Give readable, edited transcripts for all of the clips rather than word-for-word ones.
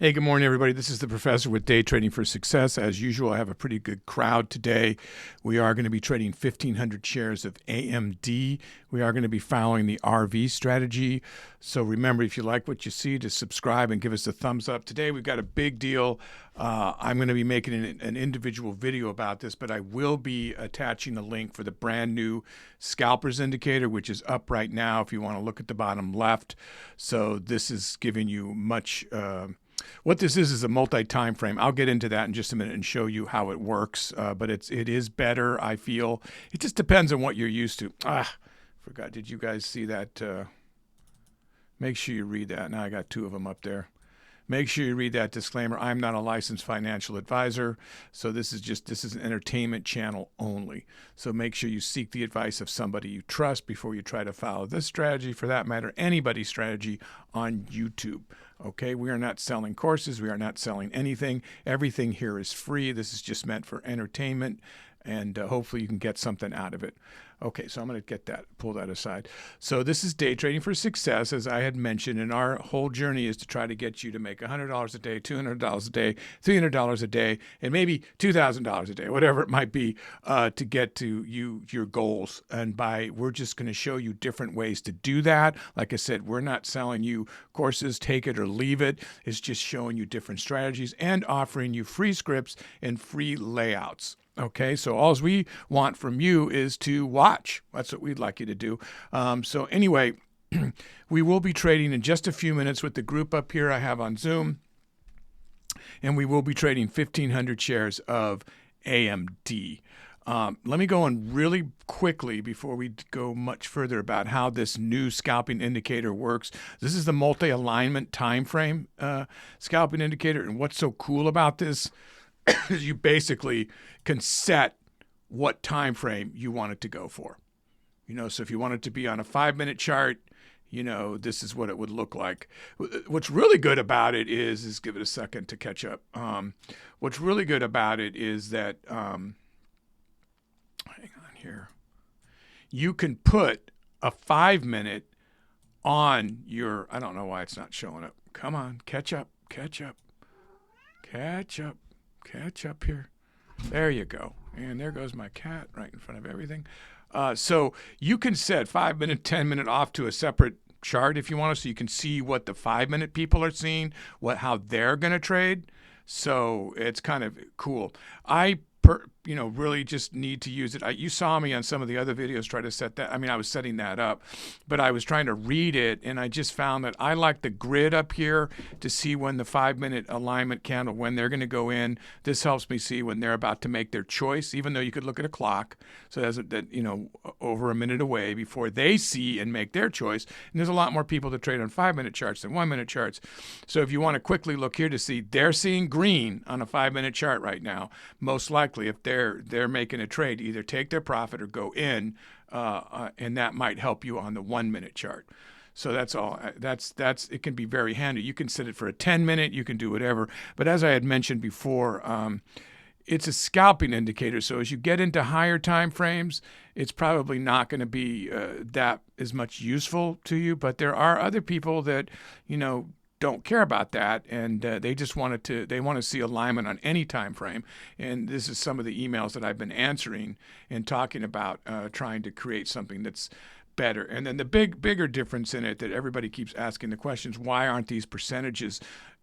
Hey, good morning, everybody. This is the professor with Day Trading for Success. As usual, I have a pretty good crowd today. We are going to be trading 1,500 shares of AMD. We are going to be following the RV strategy. So remember, if you like what you see, to subscribe and give us a thumbs up. Today, we've got a big deal. I'm going to be making an individual video about this, but I will be attaching a link for the brand new Scalpers indicator, which is up right now if you want to look at the bottom left. So this is giving you much... what this is a multi-time frame. I'll get into that in just a minute and show you how it works. But it is better, I feel. It just depends on what you're used to. Forgot. Did you guys see that? Make sure you read that. Now I got two of them up there. Make sure you read that disclaimer. I'm not a licensed financial advisor, so this is an entertainment channel only. So make sure you seek the advice of somebody you trust before you try to follow this strategy, for that matter, anybody's strategy on YouTube. Okay, we are not selling courses. We are not selling anything. Everything here is free. This is just meant for entertainment, and hopefully you can get something out of it. Okay, so I'm going to pull that aside. So this is Day Trading for Success, as I had mentioned, and our whole journey is to try to get you to make $100 a day, $200 a day, $300 a day, and maybe $2,000 a day, whatever it might be, to get to your goals. And we're just going to show you different ways to do that. Like I said, we're not selling you courses, take it or leave it. It's just showing you different strategies and offering you free scripts and free layouts. Okay, so all we want from you is to watch. That's what we'd like you to do. So anyway, we will be trading in just a few minutes with the group up here I have on Zoom. And we will be trading 1,500 shares of AMD. Let me go on really quickly before we go much further about how this new scalping indicator works. This is the multi-alignment time frame scalping indicator. And what's so cool about this is you basically can set what time frame you want it to go for. So if you want it to be on a 5-minute chart, this is what it would look like. What's really good about it is give it a second to catch up. What's really good about it is that, hang on here, you can put a 5-minute on your, I don't know why it's not showing up. Come on, catch up here. There you go. And there goes my cat right in front of everything. So you can set 5-minute, 10-minute off to a separate chart if you want to, so you can see what the 5-minute people are seeing, how they're going to trade. So it's kind of cool. I really just need to use it. You saw me on some of the other videos try to set that. I was setting that up, but I was trying to read it, and I just found that I like the grid up here to see when the 5-minute alignment candle, when they're going to go in. This helps me see when they're about to make their choice, even though you could look at a clock. So that's over a minute away before they see and make their choice. And there's a lot more people that trade on 5-minute charts than 1-minute charts. So if you want to quickly look here to see, they're seeing green on a 5-minute chart right now. Most likely, if they're making a trade, either take their profit or go in, and that might help you on the 1-minute chart. So that's all. It can be very handy. You can set it for a 10-minute. You can do whatever. But as I had mentioned before, it's a scalping indicator. So as you get into higher time frames, it's probably not going to be that as much useful to you. But there are other people that don't care about that, and they just want to see alignment on any time frame. And this is some of the emails that I've been answering and talking about, trying to create something that's better. And then the bigger difference in it that everybody keeps asking the questions: why aren't these percentages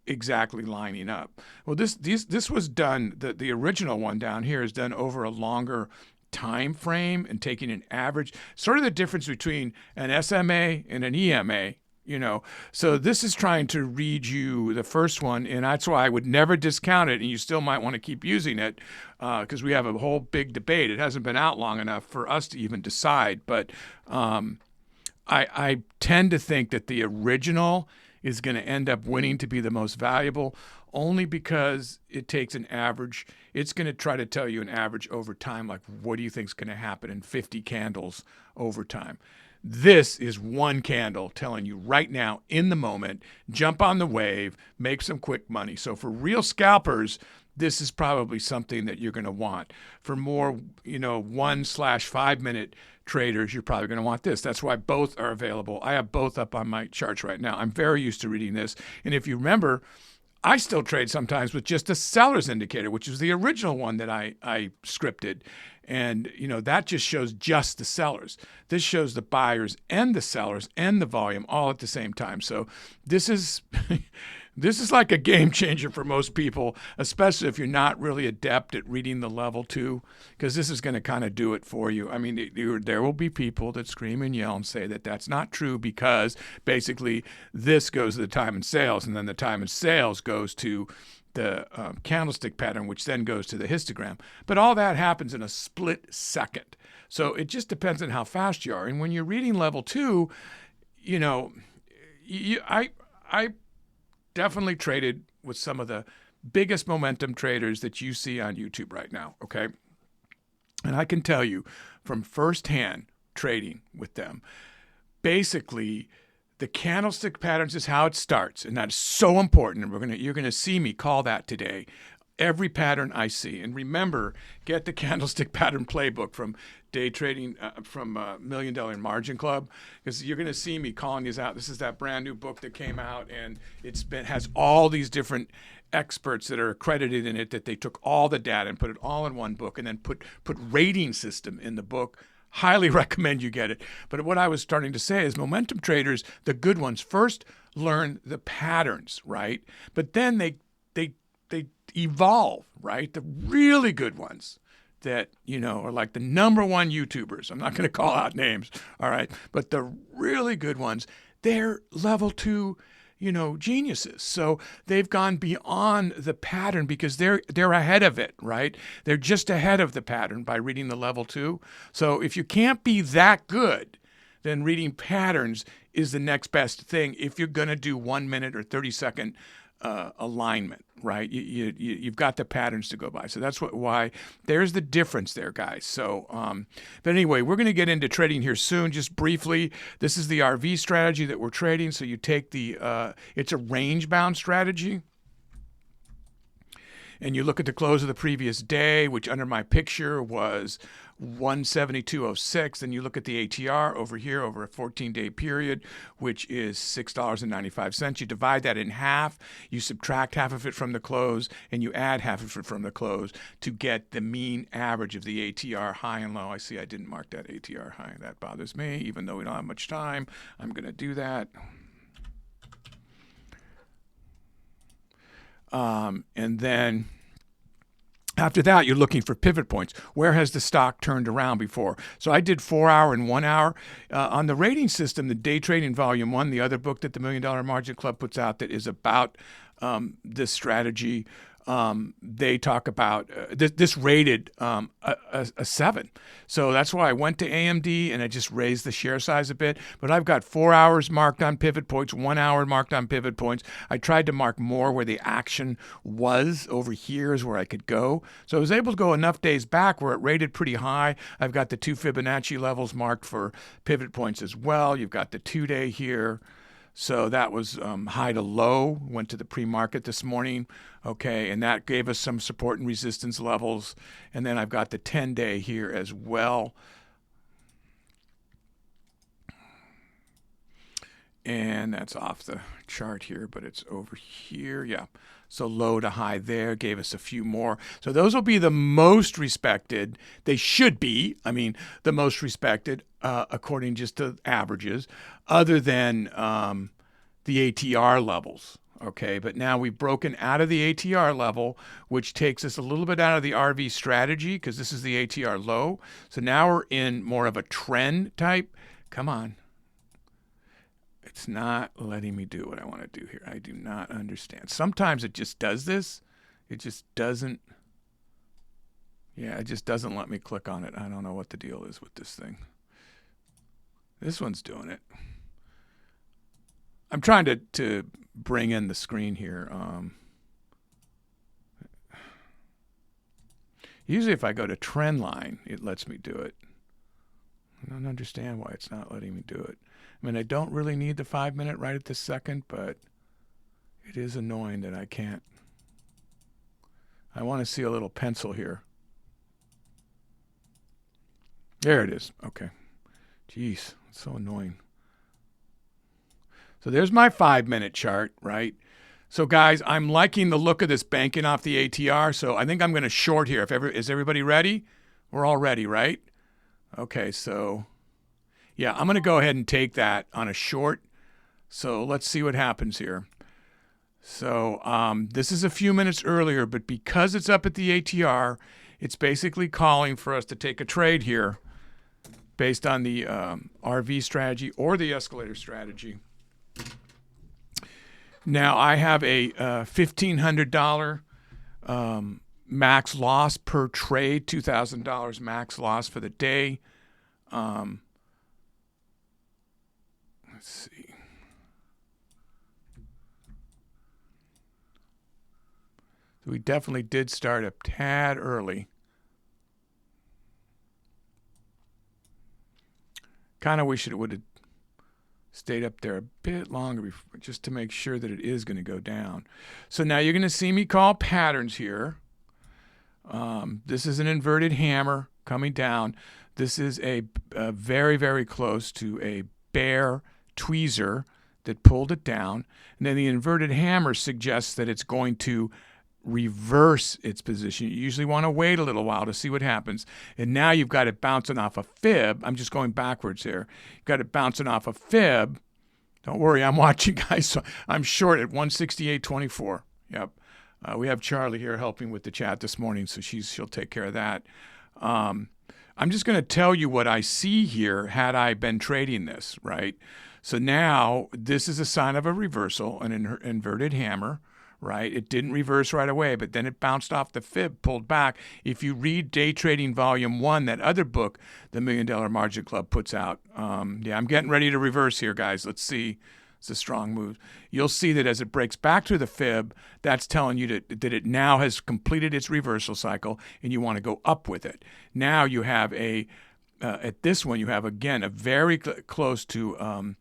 exactly lining up? Well, this was done. The original one down here is done over a longer time frame and taking an average. Sort of the difference between an SMA and an EMA. So this is trying to read you the first one, and that's why I would never discount it, and you still might want to keep using it, because we have a whole big debate. It hasn't been out long enough for us to even decide, but I tend to think that the original is going to end up winning to be the most valuable, only because it takes an average. It's going to try to tell you an average over time, like what do you think is going to happen in 50 candles over time. This is one candle telling you right now, in the moment, jump on the wave, make some quick money. So for real scalpers, this is probably something that you're going to want. For more, 1/5-minute traders, you're probably going to want this. That's why both are available. I have both up on my charts right now. I'm very used to reading this. And if you remember, I still trade sometimes with just a seller's indicator, which is the original one that I scripted. And, that just shows just the sellers. This shows the buyers and the sellers and the volume all at the same time. So this is this is like a game changer for most people, especially if you're not really adept at reading the level 2, because this is going to kind of do it for you. I mean, there will be people that scream and yell and say that that's not true, because basically this goes to the time and sales, and then the time and sales goes to the candlestick pattern, which then goes to the histogram. But all that happens in a split second. So it just depends on how fast you are. And when you're reading level 2, I definitely traded with some of the biggest momentum traders that you see on YouTube right now, okay? And I can tell you from firsthand trading with them, basically the candlestick patterns is how it starts, and that is so important. And you're gonna see me call that today. Every pattern I see. And remember, get the candlestick pattern playbook from day trading from $1 Million Margin Club, because you're going to see me calling these out. This is that brand new book that came out, and has all these different experts that are accredited in it, that they took all the data and put it all in one book, and then put rating system in the book. Highly recommend you get it. But what I was starting to say is momentum traders, the good ones, first learn the patterns, right? But then they evolve, right? The really good ones that, are like the #1 YouTubers. I'm not going to call out names, all right? But the really good ones, they're level 2, geniuses. So they've gone beyond the pattern because they're ahead of it, right? They're just ahead of the pattern by reading the level 2. So if you can't be that good, then reading patterns is the next best thing if you're going to do 1 minute or 30-second alignment, right? You've got the patterns to go by. So that's why there's the difference there, guys. So, but anyway, we're going to get into trading here soon. Just briefly, this is the RV strategy that we're trading. So you take it's a range bound strategy. And you look at the close of the previous day, which under my picture was 172.06. Then you look at the ATR over here over a 14-day period, which is $6.95. You divide that in half. You subtract half of it from the close, and you add half of it from the close to get the mean average of the ATR high and low. I see I didn't mark that ATR high. That bothers me, even though we don't have much time. I'm going to do that. And then after that, you're looking for pivot points. Where has the stock turned around before? So I did 4 hour and 1 hour. On the rating system, the Day Trading Volume 1, the other book that the $1 Million Margin Club puts out that is about this strategy, they talk about this rated a 7. So that's why I went to AMD and I just raised the share size a bit. But I've got 4 hours marked on pivot points, 1 hour marked on pivot points. I tried to mark more where the action was. Over here is where I could go. So I was able to go enough days back where it rated pretty high. I've got the 2 Fibonacci levels marked for pivot points as well. You've got the 2-day here. So that was high to low, went to the pre-market this morning, okay, and that gave us some support and resistance levels. And then I've got the 10-day here as well. And that's off the chart here, but it's over here, yeah. So low to high there gave us a few more. So those will be the most respected. They should be, the most respected according just to averages, other than the ATR levels. Okay, but now we've broken out of the ATR level, which takes us a little bit out of the RV strategy because this is the ATR low. So now we're in more of a trend type. Come on. It's not letting me do what I want to do here. I do not understand. Sometimes it just does this. It just doesn't. Yeah, it just doesn't let me click on it. I don't know what the deal is with this thing. This one's doing it. I'm trying to bring in the screen here. Usually if I go to trend line, it lets me do it. I don't understand why it's not letting me do it. I don't really need the 5-minute right at this second, but it is annoying that I can't. I want to see a little pencil here. There it is. Okay. Jeez, it's so annoying. So there's my 5-minute chart, right? So guys, I'm liking the look of this banking off the ATR. So I think I'm going to short here. Is everybody ready? We're all ready, right? Okay, so yeah, I'm going to go ahead and take that on a short. So let's see what happens here. So this is a few minutes earlier, but because it's up at the ATR, it's basically calling for us to take a trade here based on the RV strategy or the escalator strategy. Now I have a $1,500 max loss per trade, $2,000 max loss for the day. Let's see. So we definitely did start a tad early. Kind of wish it would have stayed up there a bit longer just to make sure that it is going to go down. So now you're going to see me call patterns here. This is an inverted hammer coming down. This is a very, very close to a bear tweezer that pulled it down. And then the inverted hammer suggests that it's going to reverse its position. You usually want to wait a little while to see what happens. And now you've got it bouncing off a fib. I'm just going backwards here. You've got it bouncing off a fib. Don't worry, I'm watching, guys. So I'm short at 168.24. Yep. We have Charlie here helping with the chat this morning, so she'll take care of that. I'm just going to tell you what I see here had I been trading this, right? So now this is a sign of a reversal, an inverted hammer. Right? It didn't reverse right away, but then it bounced off the fib, pulled back. If you read Day Trading Volume 1, that other book the $1 Million Margin Club puts out, yeah, I'm getting ready to reverse here, guys. Let's see. It's a strong move. You'll see that as it breaks back to the fib, that's telling you that it now has completed its reversal cycle, and you want to go up with it. Now you have at this one, you have, again, a very close to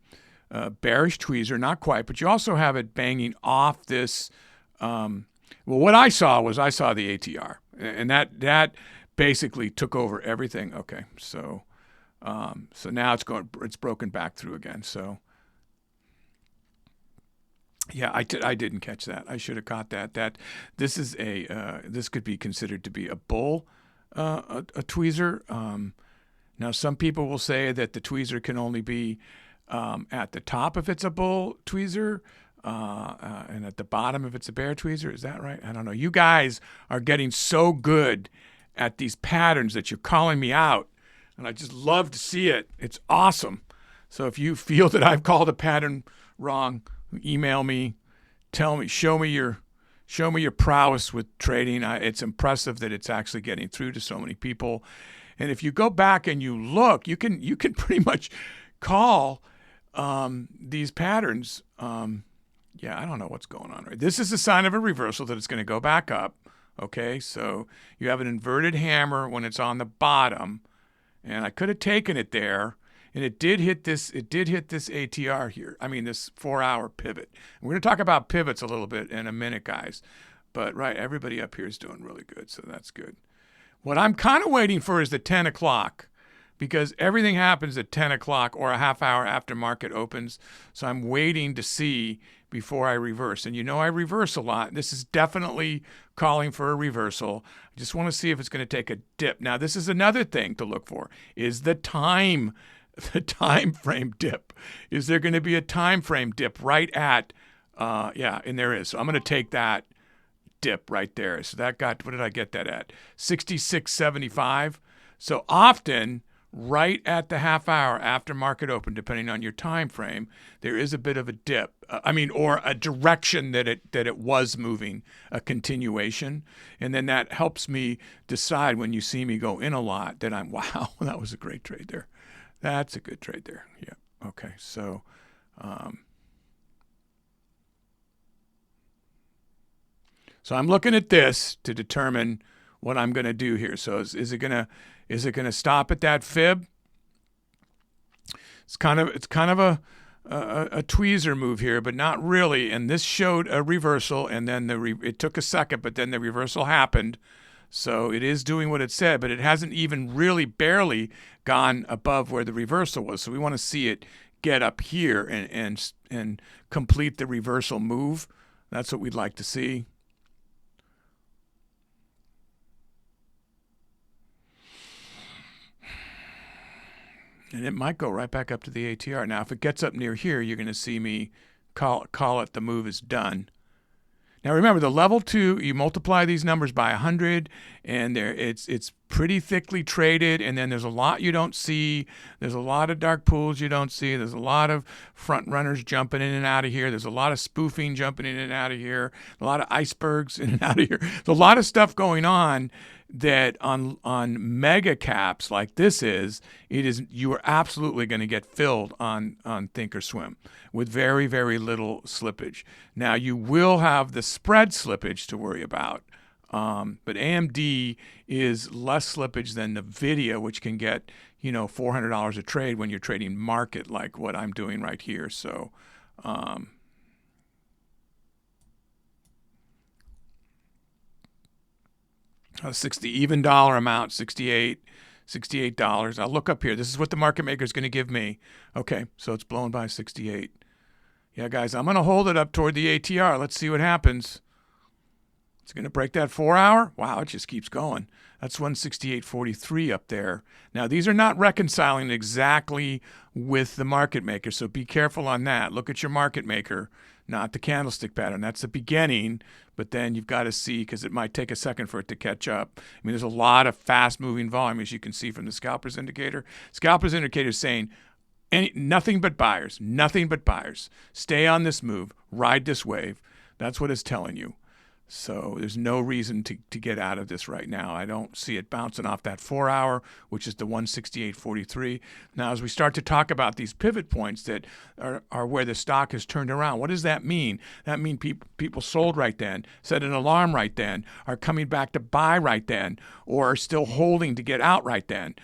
bearish tweezer, not quite, but you also have it banging off this. Well, what I saw the ATR, and that basically took over everything. Okay, so now it's broken back through again. So yeah, I didn't catch that. I should have caught that. This is this could be considered to be a bull, a tweezer. Now some people will say that the tweezer can only be at the top if it's a bull tweezer, and at the bottom if it's a bear tweezer. Is that right? I don't know. You guys are getting so good at these patterns that you're calling me out, and I just love to see it. It's awesome. So if you feel that I've called a pattern wrong, email me, tell me, show me your prowess with trading. It's impressive that it's actually getting through to so many people. And if you go back and you look, you can pretty much call these patterns. Yeah, I don't know what's going on. Right, this is a sign of a reversal that it's going to go back up. Okay, so you have an inverted hammer when it's on the bottom, and I could have taken it there, and it did hit this. It did hit this ATR here. I mean, this 4-hour pivot. We're going to talk about pivots a little bit in a minute, guys. But right, everybody up here is doing really good, so that's good. What I'm kind of waiting for is the 10 o'clock. Because everything happens at 10 o'clock or a half hour after market opens. So I'm waiting to see before I reverse. And you know I reverse a lot. This is definitely calling for a reversal. I just want to see if it's going to take a dip. Now, this is another thing to look for, is the time frame dip. Is there going to be a time frame dip right at, yeah, and there is. So I'm going to take that dip right there. So that got, what did I get that at? 66.75. So often, right at the half hour after market open, depending on your time frame, there is a bit of a dip. Or a direction that it was moving, a continuation. And then that helps me decide when you see me go in a lot that wow, that was a great trade there. That's a good trade there. Yeah. Okay. So, so I'm looking at this to determine what I'm going to do here. So is it going to stop at that fib? It's kind of a tweezer move here, but not really. And this showed a reversal, and then it took a second, but then the reversal happened. So it is doing what it said, but it hasn't even really barely gone above where the reversal was. So we want to see it get up here and complete the reversal move. That's what we'd like to see. And it might go right back up to the ATR. Now, if it gets up near here, you're going to see me call it the move is done. Now, remember, the level 2, you multiply these numbers by 100, and it's pretty thickly traded, and then there's a lot you don't see. There's a lot of dark pools you don't see. There's a lot of front runners jumping in and out of here. There's a lot of spoofing jumping in and out of here. A lot of icebergs in and out of here. There's a lot of stuff going on that on mega caps like this you are absolutely going to get filled on Thinkorswim with very, very little slippage. Now, you will have the spread slippage to worry about, but AMD is less slippage than the video, which can get $400 a trade when you're trading market like what I'm doing right here. So 60 even dollar amount, $68. I'll look up here. This is what the market maker is going to give me. Okay, so it's blown by 68. Yeah, guys, I'm going to hold it up toward the ATR. Let's see what happens. It's going to break that 4-hour. Wow, it just keeps going. That's 168.43 up there. Now, these are not reconciling exactly with the market maker, so be careful on that. Look at your market maker, not the candlestick pattern. That's the beginning, but then you've got to see, because it might take a second for it to catch up. I mean, there's a lot of fast-moving volume, as you can see from the scalper's indicator. Scalper's indicator is saying nothing but buyers, nothing but buyers. Stay on this move, ride this wave. That's what it's telling you. So there's no reason to get out of this right now. I don't see it bouncing off that 4-hour, which is the 168.43. Now, as we start to talk about these pivot points that are where the stock has turned around, what does that mean? That means people sold right then, set an alarm right then, are coming back to buy right then, or are still holding to get out right then.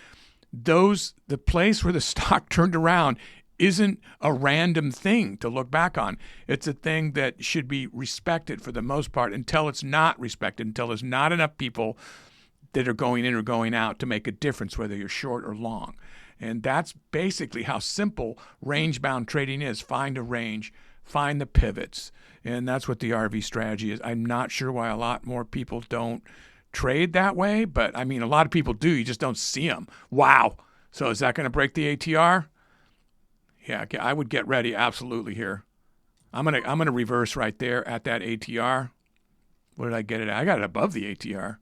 The place where the stock turned around isn't a random thing to look back on. It's a thing that should be respected for the most part until it's not respected, until there's not enough people that are going in or going out to make a difference, whether you're short or long. And that's basically how simple range-bound trading is. Find a range, find the pivots, and that's what the RV strategy is. I'm not sure why a lot more people don't trade that way, but I mean, a lot of people do. You just don't see them. Wow. So is that going to break the ATR? Yeah, I would get ready absolutely here. I'm gonna reverse right there at that ATR. What did I get it at? I got it above the ATR.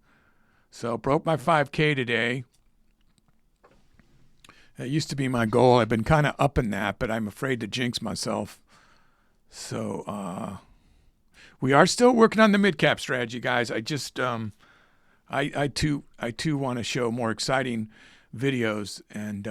So broke my 5K today. It used to be my goal. I've been kind of upping that, but I'm afraid to jinx myself. So we are still working on the mid-cap strategy, guys. I just I too want to show more exciting videos and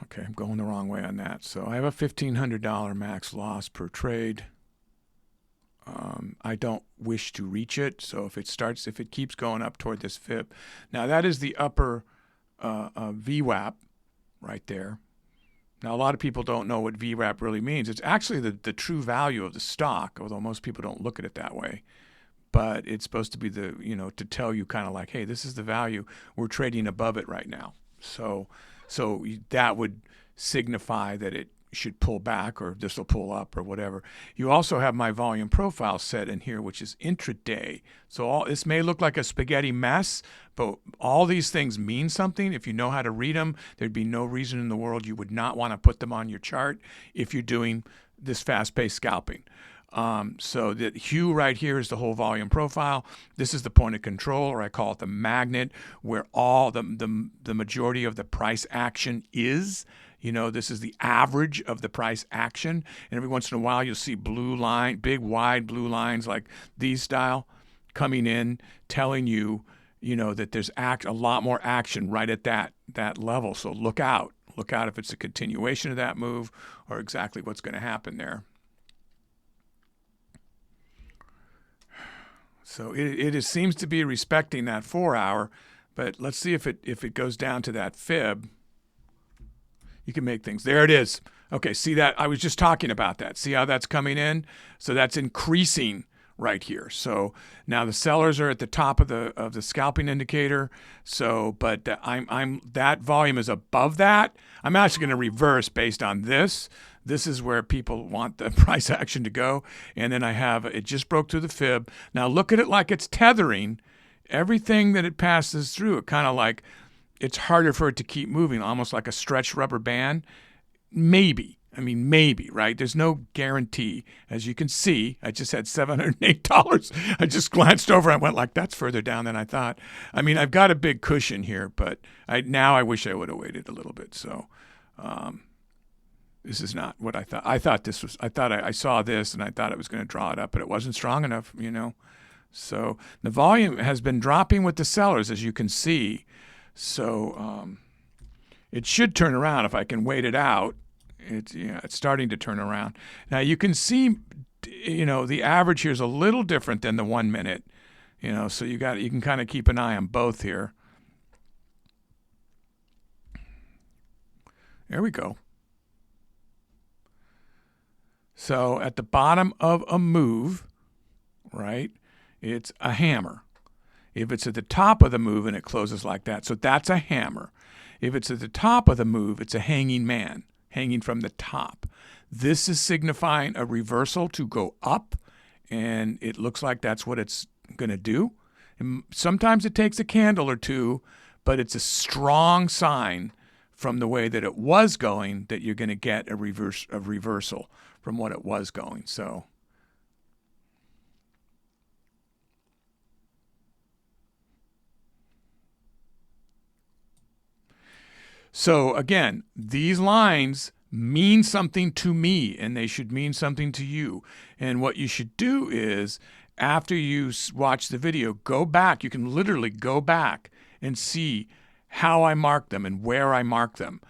okay, I'm going the wrong way on that. So I have a $1,500 max loss per trade. I don't wish to reach it. So if it keeps going up toward this fib, now that is the upper VWAP right there. Now, a lot of people don't know what VWAP really means. It's actually the true value of the stock, although most people don't look at it that way. But it's supposed to be to tell you kind of like, hey, this is the value. We're trading above it right now. So that would signify that it should pull back, or this will pull up, or whatever. You also have my volume profile set in here, which is intraday. So this may look like a spaghetti mess, but all these things mean something. If you know how to read them, there'd be no reason in the world you would not want to put them on your chart if you're doing this fast-paced scalping. So the hue right here is the whole volume profile. This is the point of control, or I call it the magnet, where all the majority of the price action is. This is the average of the price action. And every once in a while, you'll see big, wide blue lines like these style coming in, telling you, that there's a lot more action right at that level. So look out. Look out if it's a continuation of that move or exactly what's going to happen there. So it seems to be respecting that 4-hour, but let's see if it goes down to that fib. You can make things. There it is. Okay, see that? I was just talking about that. See how that's coming in? So that's increasing right here. So now the sellers are at the top of the scalping indicator. So, but that volume is above that. I'm actually going to reverse based on this. This is where people want the price action to go. And then I have, it just broke through the fib. Now look at it like it's tethering. Everything that it passes through, it kind of like, it's harder for it to keep moving, almost like a stretched rubber band. Maybe. I mean, maybe, right? There's no guarantee. As you can see, I just had $708. I just glanced over and went like, that's further down than I thought. I mean, I've got a big cushion here, but now I wish I would have waited a little bit. So this is not what I thought. I thought I saw this and I thought it was going to draw it up, but it wasn't strong enough, you know. So the volume has been dropping with the sellers, as you can see. So it should turn around if I can wait it out. It's starting to turn around. Now you can see, you know, the average here is a little different than the 1 minute, you know, so you can kind of keep an eye on both here. There we go. So at the bottom of a move, right, it's a hammer. If it's at the top of the move and it closes like that, so that's a hammer. If it's at the top of the move, it's a hanging man, hanging from the top. This is signifying a reversal to go up, and it looks like that's what it's going to do. And sometimes it takes a candle or two, but it's a strong sign from the way that it was going that you're going to get a reversal from what it was going. So again, these lines mean something to me, and they should mean something to you. And what you should do is, after you watch the video, go back. You can literally go back and see how I mark them and where I mark them.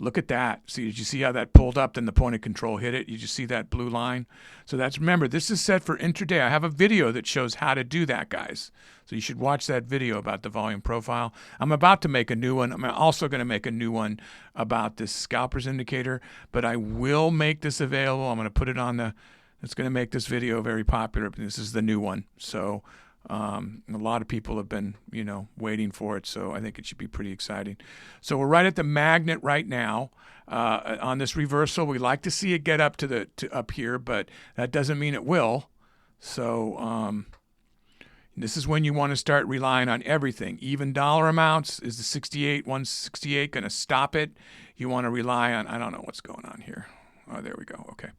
Look at that. See, did you see how that pulled up, then the point of control hit it? You just see that blue line? So that's, remember, this is set for intraday. I have a video that shows how to do that, guys. So you should watch that video about the volume profile. I'm about to make a new one. I'm also going to make a new one about this scalpers indicator, but I will make this available. I'm going to put it on it's going to make this video very popular. This is the new one. So a lot of people have been, you know, waiting for it, so I think it should be pretty exciting. So we're right at the magnet right now on this reversal. We like to see it get up to up here, but that doesn't mean it will. So this is when you want to start relying on everything. Even dollar amounts. Is the 168 going to stop it? You want to rely on, I don't know what's going on here. Oh, there we go. Okay.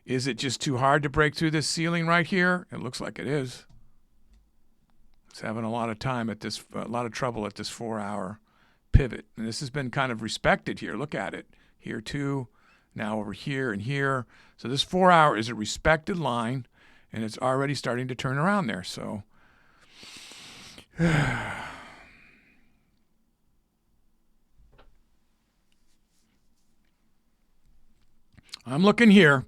Is it just too hard to break through this ceiling right here? It looks like it is. It's having a lot of time at this, a lot of trouble at this 4-hour pivot. And this has been kind of respected here. Look at it. Here too. Now over here and here. So this 4-hour is a respected line, and it's already starting to turn around there. So I'm looking here.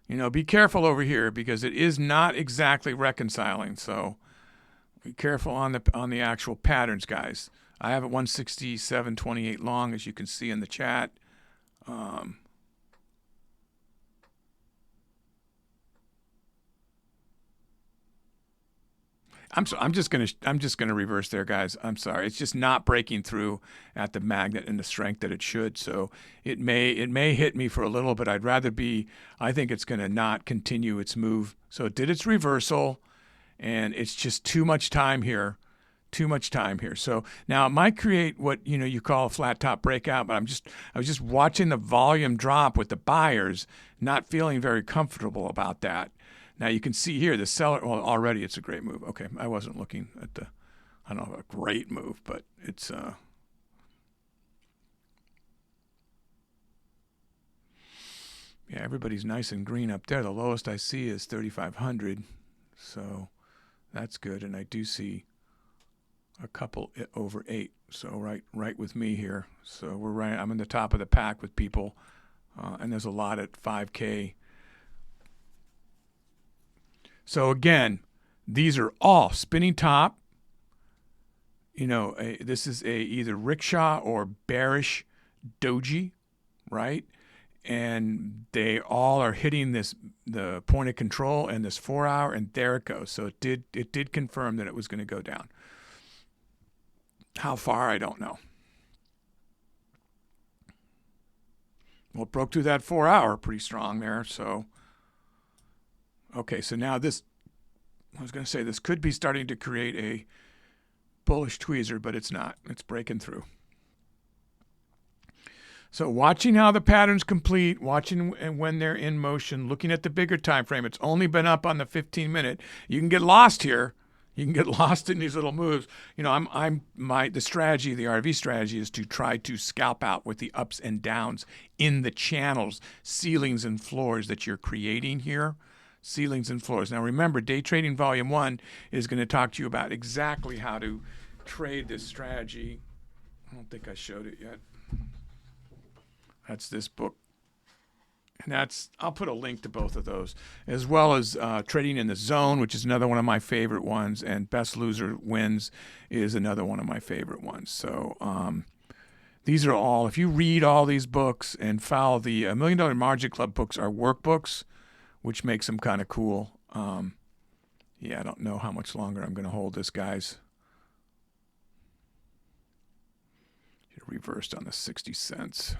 You know, be careful over here because it is not exactly reconciling. So be careful on the actual patterns, guys. I have it 167.28 long, as you can see in the chat. I'm just gonna reverse there, guys. I'm sorry. It's just not breaking through at the magnet and the strength that it should. So it may hit me for a little, but I'd rather be. I think it's gonna not continue its move. So it did its reversal, and it's just too much time here. Too much time here. So now it might create what you call a flat top breakout, but I was just watching the volume drop with the buyers, not feeling very comfortable about that. Now you can see here the seller, well, already it's a great move. Okay, I wasn't looking at I don't know, a great move, but it's, yeah, everybody's nice and green up there. The lowest I see is 3,500, so that's good. And I do see a couple over 8, so right with me here. So I'm in the top of the pack with people, and there's a lot at 5K. So again, these are all spinning top. This is either rickshaw or bearish doji, right? and they all are hitting the point of control and this 4 hour, and there it goes. So it did confirm that it was going to go down. How far, I don't know. Well, it broke through that 4 hour pretty strong there. So, okay, so now this, I was going to say this could be starting to create a bullish tweezer, but it's not. It's breaking through. So watching how the patterns complete, watching when they're in motion, looking at the bigger time frame. It's only been up on the 15-minute. You can get lost here. You can get lost in these little moves. You know, the strategy, the RV strategy, is to try to scalp out with the ups and downs in the channels, ceilings and floors that you're creating here. Ceilings and floors. Now remember, Day Trading Volume 1 is going to talk to you about exactly how to trade this strategy. I don't think I showed it yet. That's this book. And I'll put a link to both of those, as well as Trading in the Zone, which is another one of my favorite ones, and Best Loser Wins is another one of my favorite ones. So these are all, if you read all these books and follow the $1 Million Margin Club books are workbooks, which makes them kind of cool. Yeah, I don't know how much longer I'm going to hold this, guys. It reversed on the 60 cents.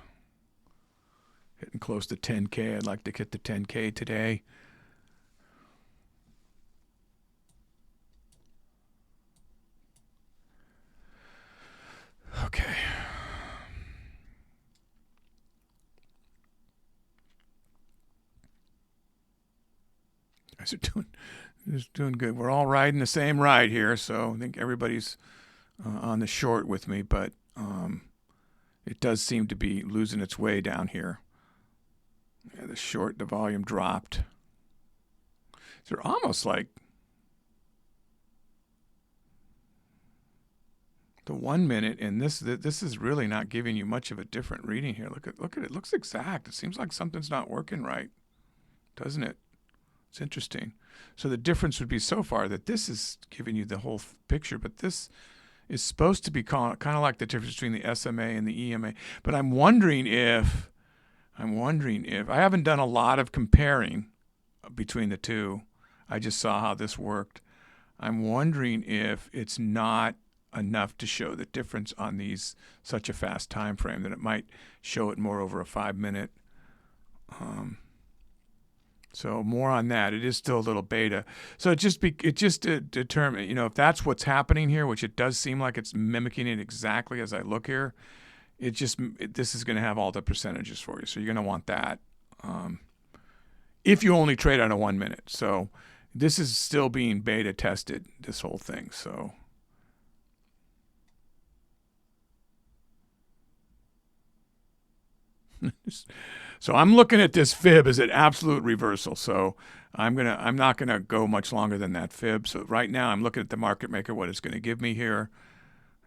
Hitting close to 10K. I'd like to hit the 10K today. Okay. Guys are doing good. We're all riding the same ride here, so I think everybody's on the short with me, but it does seem to be losing its way down here. Yeah, the volume dropped. They're almost like the 1 minute, and this is really not giving you much of a different reading here. Look at it. It looks exact. It seems like something's not working right, doesn't it? It's interesting. So the difference would be so far that this is giving you the whole picture, but this is supposed to be kind of like the difference between the SMA and the EMA. But I'm wondering if I haven't done a lot of comparing between the two. I just saw how this worked. I'm wondering if it's not enough to show the difference on these such a fast time frame, that it might show it more over a 5 minute. So more on that. It is still a little beta. So it just determine, you know, if that's what's happening here, which it does seem like it's mimicking it exactly as I look here. This is going to have all the percentages for you. So you're going to want that if you only trade on a 1 minute. So this is still being beta tested, this whole thing. So so I'm looking at this fib as an absolute reversal. So I'm not gonna go much longer than that fib. So right now I'm looking at the market maker, what it's going to give me here.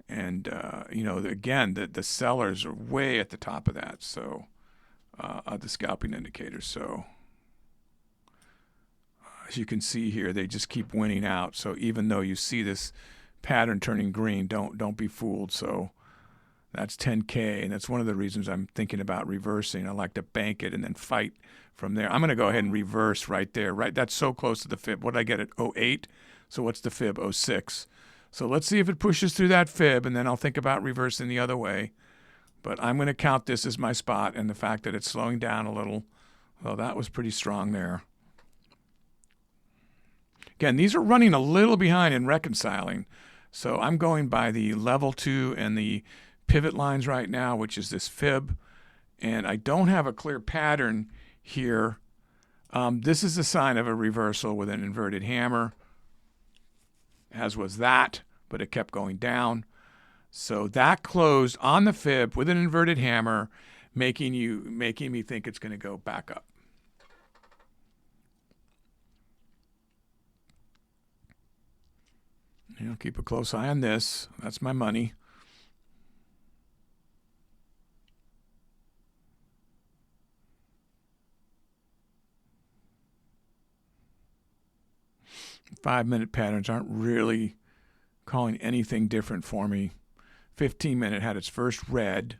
And, you know, again, the sellers are way at the top of that, so of the scalping indicators. So as you can see here, they just keep winning out. So even though you see this pattern turning green, don't be fooled. So that's 10K, and that's one of the reasons I'm thinking about reversing. I like to bank it and then fight from there. I'm going to go ahead and reverse right there. Right, that's so close to the fib. What did I get at 08? So what's the fib? 06. So let's see if it pushes through that fib, and then I'll think about reversing the other way. But I'm going to count this as my spot, and the fact that it's slowing down a little, well, that was pretty strong there. Again, these are running a little behind in reconciling. So I'm going by the level 2 and the pivot lines right now, which is this fib. And I don't have a clear pattern here. This is a sign of a reversal with an inverted hammer, as was that, but it kept going down. So that closed on the fib with an inverted hammer, making me think it's going to go back up. You know, keep a close eye on this. That's my money. Five-minute patterns aren't really calling anything different for me. 15-minute had its first red.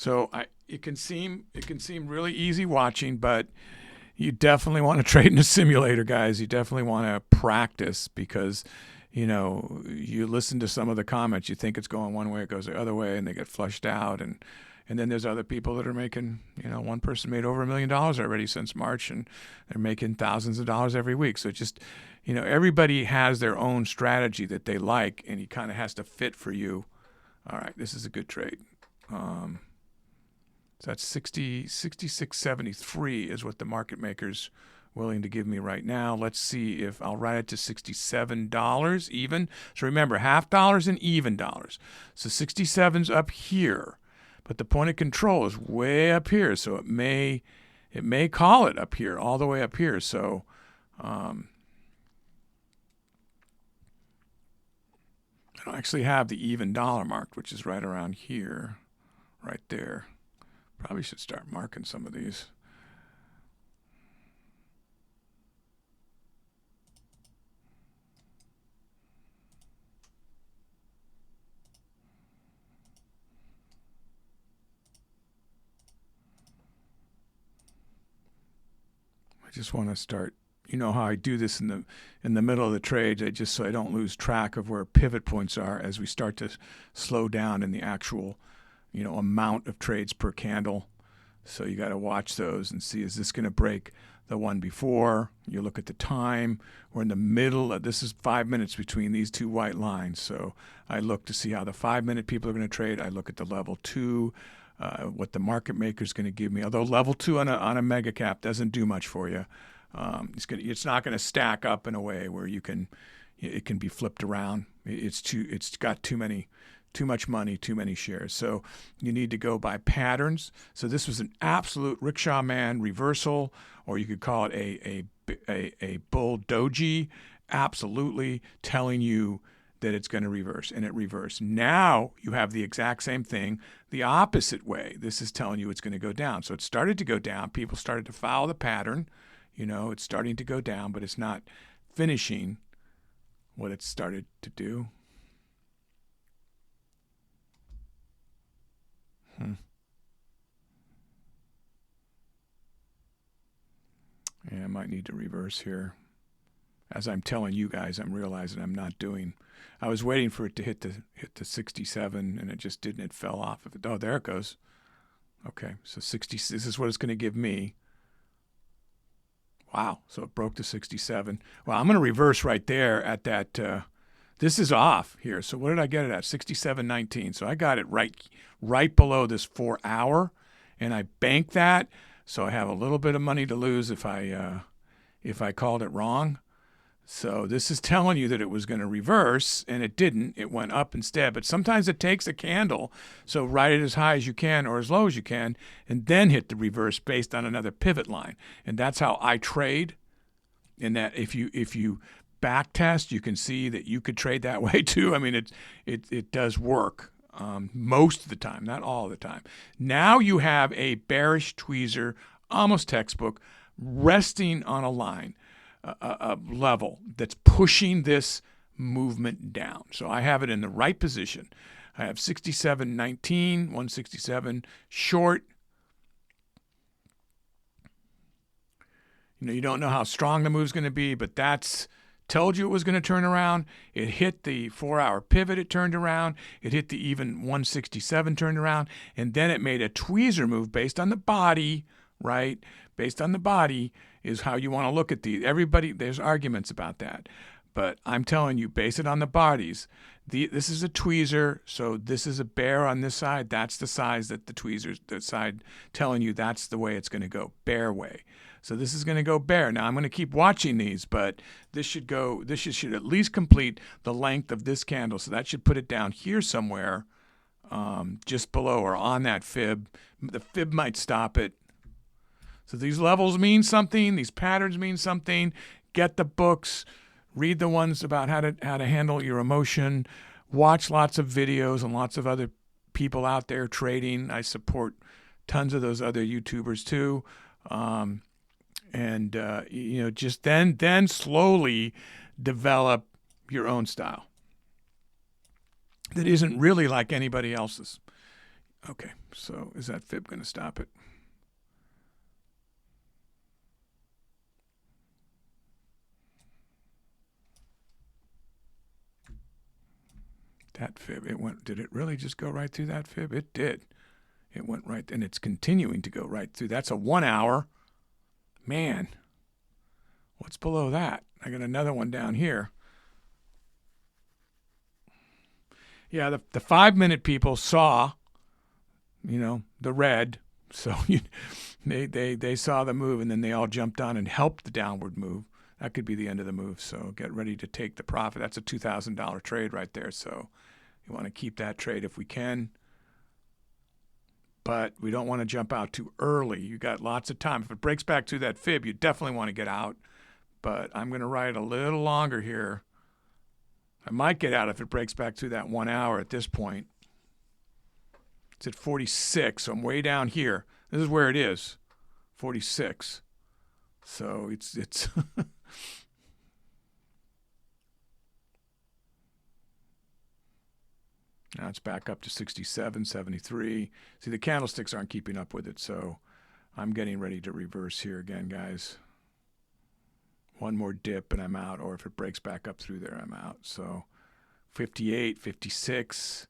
So it can seem really easy watching, but you definitely want to trade in a simulator, guys. You definitely want to practice because, you know, you listen to some of the comments, you think it's going one way, it goes the other way, and they get flushed out. And then there's other people that are making, you know, one person made over $1 million already since March, and they're making thousands of dollars every week. So just, you know, everybody has their own strategy that they like, and he kind of has to fit for you. All right, this is a good trade. So that's 66.73 is what the market maker's willing to give me right now. Let's see if I'll write it to $67 even. So remember, half dollars and even dollars. So 67's up here, but the point of control is way up here. So it may call it up here, all the way up here. So I don't actually have the even dollar marked, which is right around here, right there. Probably should start marking some of these. I just want to start. You know how I do this in the middle of the trades, just so I don't lose track of where pivot points are as we start to slow down in the actual, you know, amount of trades per candle. So you got to watch those and see, is this going to break the one before? You look at the time. We're in the middle of, this is 5 minutes between these two white lines. So I look to see how the 5-minute people are going to trade. I look at the level 2, what the market maker is going to give me. Although level 2 on a mega cap doesn't do much for you. It's not going to stack up in a way where it can be flipped around. It's got too much money, too many shares. So you need to go by patterns. So this was an absolute rickshaw man reversal, or you could call it a bull doji, absolutely telling you that it's going to reverse, and it reversed. Now you have the exact same thing the opposite way. This is telling you it's going to go down. So it started to go down. People started to follow the pattern. You know, it's starting to go down, but it's not finishing what it started to do. Yeah, I might need to reverse here. As I'm telling you guys, I'm realizing I'm not doing. I was waiting for it to hit the 67, and it just didn't. It fell off of it. Oh, there it goes. Okay, so 60. This is what it's going to give me. Wow, so it broke the 67. Well, I'm going to reverse right there at that. This is off here. So what did I get it at? 67.19. So I got it right below this 4-hour, and I banked that. So I have a little bit of money to lose if I called it wrong. So this is telling you that it was going to reverse, and it didn't. It went up instead. But sometimes it takes a candle, so write it as high as you can or as low as you can, and then hit the reverse based on another pivot line. And that's how I trade. And that if you back test, you can see that you could trade that way too. I mean, it does work most of the time, not all the time. Now you have a bearish tweezer, almost textbook, resting on a line. A level that's pushing this movement down. So I have it in the right position. I have 67.19, 167 short. You know, you don't know how strong the move's going to be, but that's told you it was going to turn around. It hit the 4-hour pivot, it turned around. It hit the even 167, turned around. And then it made a tweezer move based on the body, right? Based on the body is how you want to look at these. Everybody, there's arguments about that. But I'm telling you, base it on the bodies. This is a tweezer, so this is a bear on this side. That's the size that the side telling you that's the way it's going to go, bear way. So this is going to go bear. Now I'm going to keep watching these, but this should at least complete the length of this candle. So that should put it down here somewhere, just below or on that fib. The fib might stop it. So these levels mean something. These patterns mean something. Get the books. Read the ones about how to handle your emotion. Watch lots of videos and lots of other people out there trading. I support tons of those other YouTubers too. You know, just then slowly develop your own style that isn't really like anybody else's. Okay, so is that fib going to stop it? That fib, it went, did it really just go right through that fib? It did. It went right, and it's continuing to go right through. That's a 1 hour. Man, what's below that? I got another one down here. Yeah, the 5-minute people saw, the red. So they saw the move, and then they all jumped on and helped the downward move. That could be the end of the move. So get ready to take the profit. That's a $2,000 trade right there. So you want to keep that trade if we can. But we don't want to jump out too early. You got lots of time. If it breaks back to that fib, you definitely want to get out. But I'm going to ride a little longer here. I might get out if it breaks back through that 1 hour at this point. It's at 46, so I'm way down here. This is where it is, 46. So it's now it's back up to 67, 73. See, the candlesticks aren't keeping up with it, so I'm getting ready to reverse here again, guys. One more dip and I'm out, or if it breaks back up through there, I'm out. So 58, 56,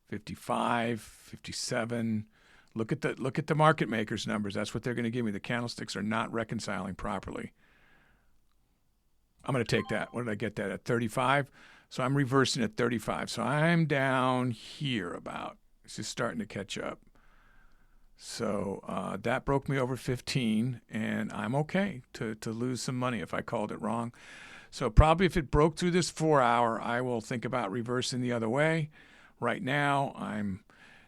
55, 57. Look at the market makers numbers. That's what they're going to give me. The candlesticks are not reconciling properly. I'm going to take that. What did I get that at? 35. So I'm reversing at 35. So I'm down here about. It's just starting to catch up. So that broke me over 15, and I'm okay to lose some money if I called it wrong. So probably if it broke through this 4 hour, I will think about reversing the other way. Right now,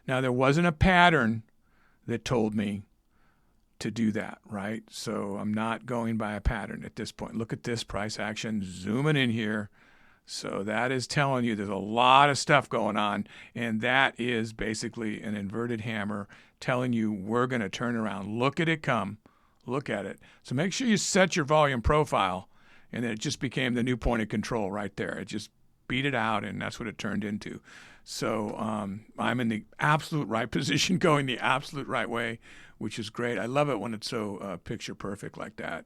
now there wasn't a pattern that told me to do that, right? So I'm not going by a pattern at this point. Look at this price action, zooming in here. So that is telling you there's a lot of stuff going on, and that is basically an inverted hammer telling you we're going to turn around. Look at it come. Look at it. So make sure you set your volume profile, and then it just became the new point of control right there. It just beat it out, and that's what it turned into. So I'm in the absolute right position, going the absolute right way, which is great. I love it when it's so picture perfect like that.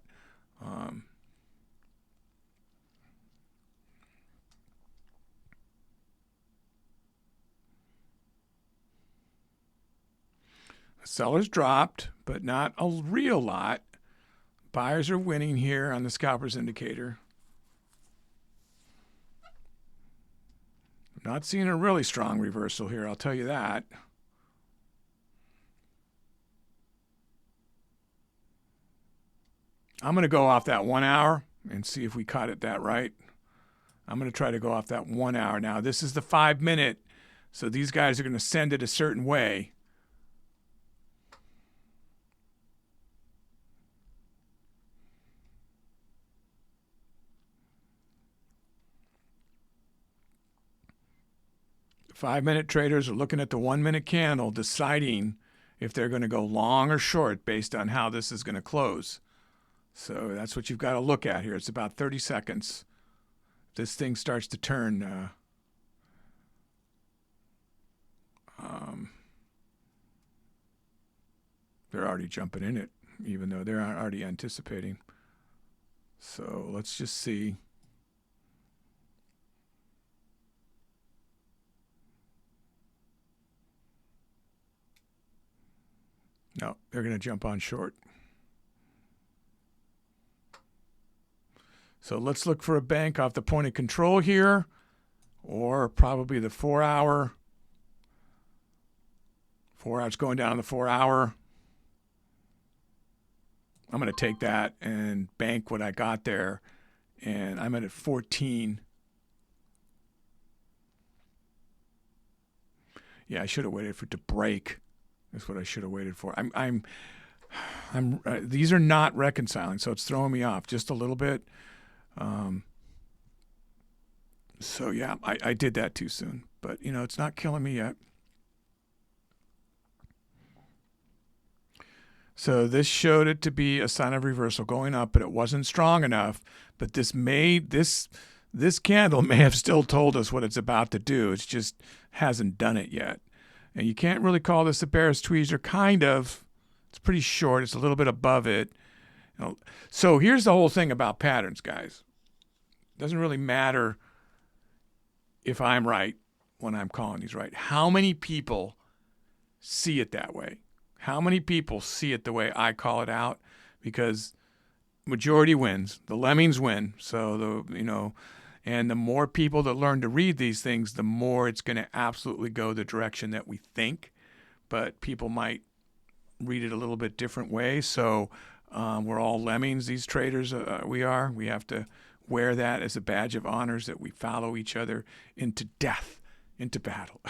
Sellers dropped, but not a real lot. Buyers are winning here on the scalpers indicator. Not seeing a really strong reversal here, I'll tell you that. I'm going to go off that 1 hour and see if we caught it that right. I'm going to try to go off that 1 hour. Now, this is the 5-minute, so these guys are going to send it a certain way. The 5-minute traders are looking at the 1-minute candle, deciding if they're going to go long or short based on how this is going to close. So that's what you've got to look at here. It's about 30 seconds. If this thing starts to turn, they're already jumping in it, even though they're already anticipating. So let's just see. No, they're going to jump on short. So let's look for a bank off the point of control here, or probably the 4 hour. 4 hours going down the 4 hour. I'm going to take that and bank what I got there, and I'm at 14. Yeah, I should have waited for it to break. That's what I should have waited for. These are not reconciling, so it's throwing me off just a little bit. So yeah, I did that too soon, but it's not killing me yet. So this showed it to be a sign of reversal going up, but it wasn't strong enough. But this candle may have still told us what it's about to do. It just hasn't done it yet. And you can't really call this a bearish tweezer, kind of. It's pretty short. It's a little bit above it. So here's the whole thing about patterns, guys. It doesn't really matter if I'm right when I'm calling these right. How many people see it that way? How many people see it the way I call it out? Because majority wins. The lemmings win. So and the more people that learn to read these things, the more it's going to absolutely go the direction that we think. But people might read it a little bit different way. So we're all lemmings, these traders. We have to wear that as a badge of honors, that we follow each other into death, into battle.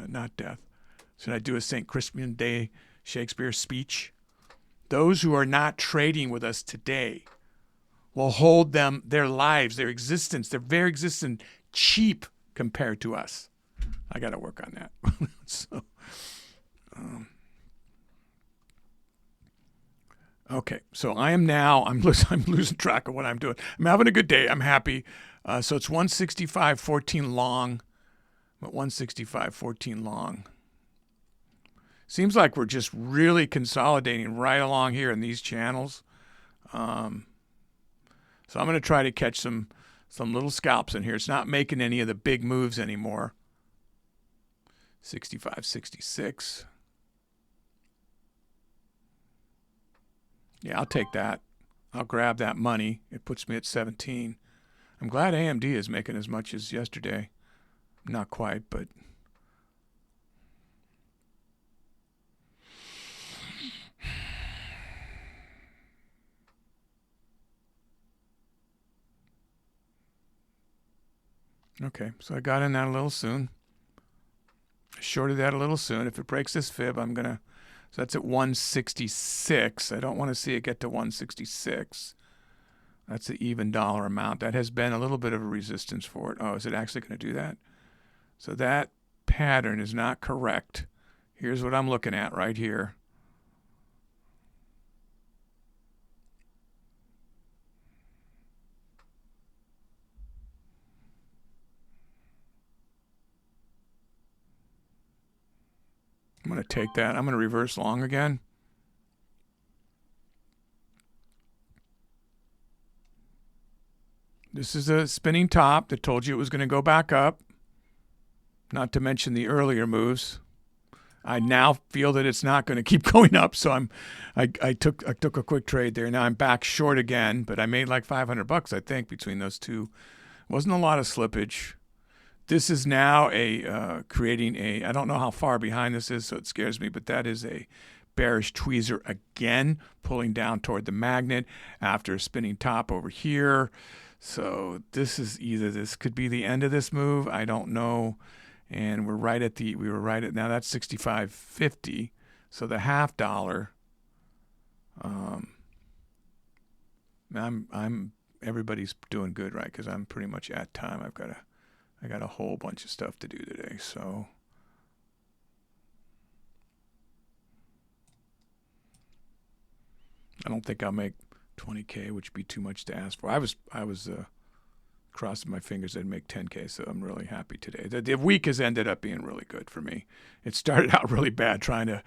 Not death. Should I do a St. Crispin Day Shakespeare speech? Those who are not trading with us today will hold their lives, their existence, their very existence cheap compared to us. I got to work on that. Okay, so I'm losing track of what I'm doing. I'm having a good day. I'm happy. So it's 165.14 long. I'm at 165.14 long. Seems like we're just really consolidating right along here in these channels. So I'm going to try to catch some little scalps in here. It's not making any of the big moves anymore. 65.66. Yeah, I'll take that. I'll grab that money. It puts me at 17. I'm glad AMD is making as much as yesterday. Not quite, but... Okay, so I got in that a little soon. Shorted that a little soon. If it breaks this fib, I'm going to... So that's at 166. I don't want to see it get to 166. That's the even dollar amount. That has been a little bit of a resistance for it. Oh, is it actually going to do that? So that pattern is not correct. Here's what I'm looking at right here. I'm going to take that. I'm going to reverse long again. This is a spinning top that told you it was going to go back up. Not to mention the earlier moves. I now feel that it's not going to keep going up, so I took a quick trade there. Now I'm back short again, but I made like $500, I think, between those two. Wasn't a lot of slippage. This is now creating I don't know how far behind this is, so it scares me, but that is a bearish tweezer again, pulling down toward the magnet after a spinning top over here. So this is this could be the end of this move. I don't know. And we were right at now that's 65.50. So the half dollar, everybody's doing good, right? Because I'm pretty much at time. I got a whole bunch of stuff to do today, so I don't think I'll make 20K, which would be too much to ask for. I was crossing my fingers I'd make 10K, so I'm really happy today. The week has ended up being really good for me. It started out really bad trying to,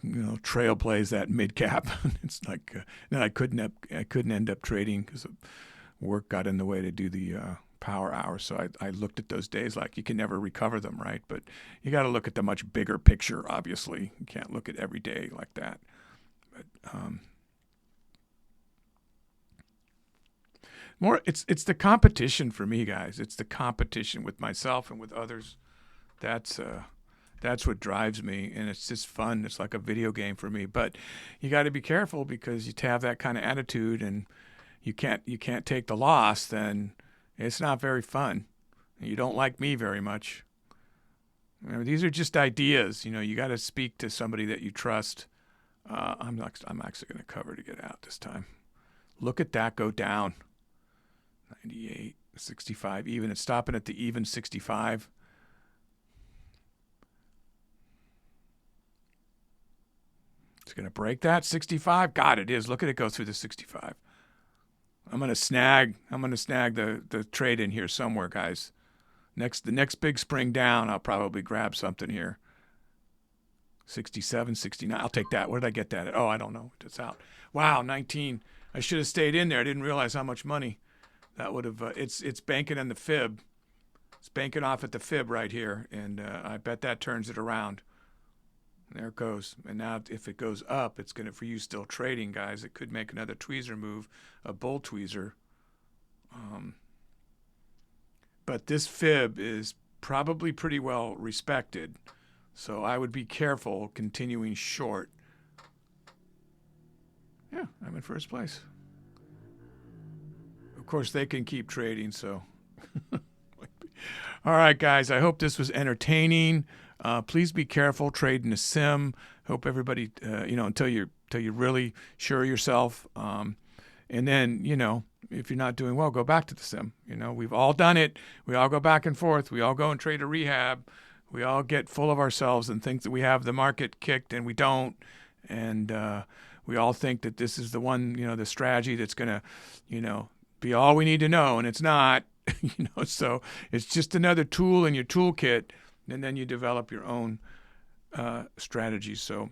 trailblaze that mid cap. It's like then I couldn't end up trading because work got in the way to do the power hour. So I looked at those days like you can never recover them, right? But you got to look at the much bigger picture, obviously. You can't look at every day like that. But it's the competition for me, guys. It's the competition with myself and with others. That's what drives me, and it's just fun. It's like a video game for me. But you got to be careful because you have that kind of attitude and you can't take the loss, then it's not very fun. You don't like me very much. These are just ideas. You got to speak to somebody that you trust. I'm actually going to cover to get out this time. Look at that go down. 98, 65 even. It's stopping at the even 65. It's going to break that 65. God, it is. Look at it go through the 65. I'm going to snag the trade in here somewhere, guys. The next big spring down, I'll probably grab something here. 67, 69. I'll take that. Where did I get that at? Oh, I don't know. It's out. Wow, 19. I should have stayed in there. I didn't realize how much money that would have. It's banking on the fib. It's banking off at the fib right here, and I bet that turns it around. There it goes. And now if it goes up, it's going to, for you still trading, guys, it could make another tweezer move, a bull tweezer. But this fib is probably pretty well respected. So I would be careful continuing short. Yeah, I'm in first place. Of course, they can keep trading, so. All right, guys, I hope this was entertaining. Please be careful trading a sim. Hope everybody, until you're really sure of yourself. And then, if you're not doing well, go back to the sim. We've all done it. We all go back and forth. We all go and trade a rehab. We all get full of ourselves and think that we have the market kicked, and we don't. And we all think that this is the one, the strategy that's going to, be all we need to know, and it's not. So it's just another tool in your toolkit, and then you develop your own strategy. So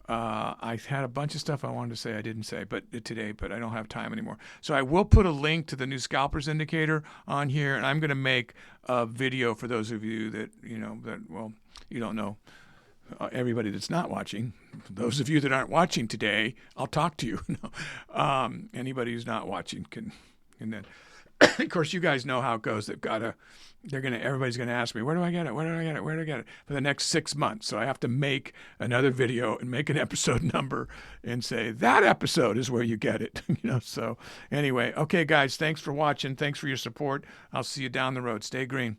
I had a bunch of stuff I wanted to say I didn't say today, but I don't have time anymore. So I will put a link to the new scalpers indicator on here, and I'm going to make a video for those of you that you don't know. Everybody that's not watching, those of you that aren't watching today, I'll talk to you. Anybody who's not watching can, and then. Of course, you guys know how it goes. Everybody's gonna ask me, where do I get it? Where do I get it? Where do I get it? For the next 6 months. So I have to make another video and make an episode number and say that episode is where you get it. So anyway, okay, guys, thanks for watching. Thanks for your support. I'll see you down the road. Stay green.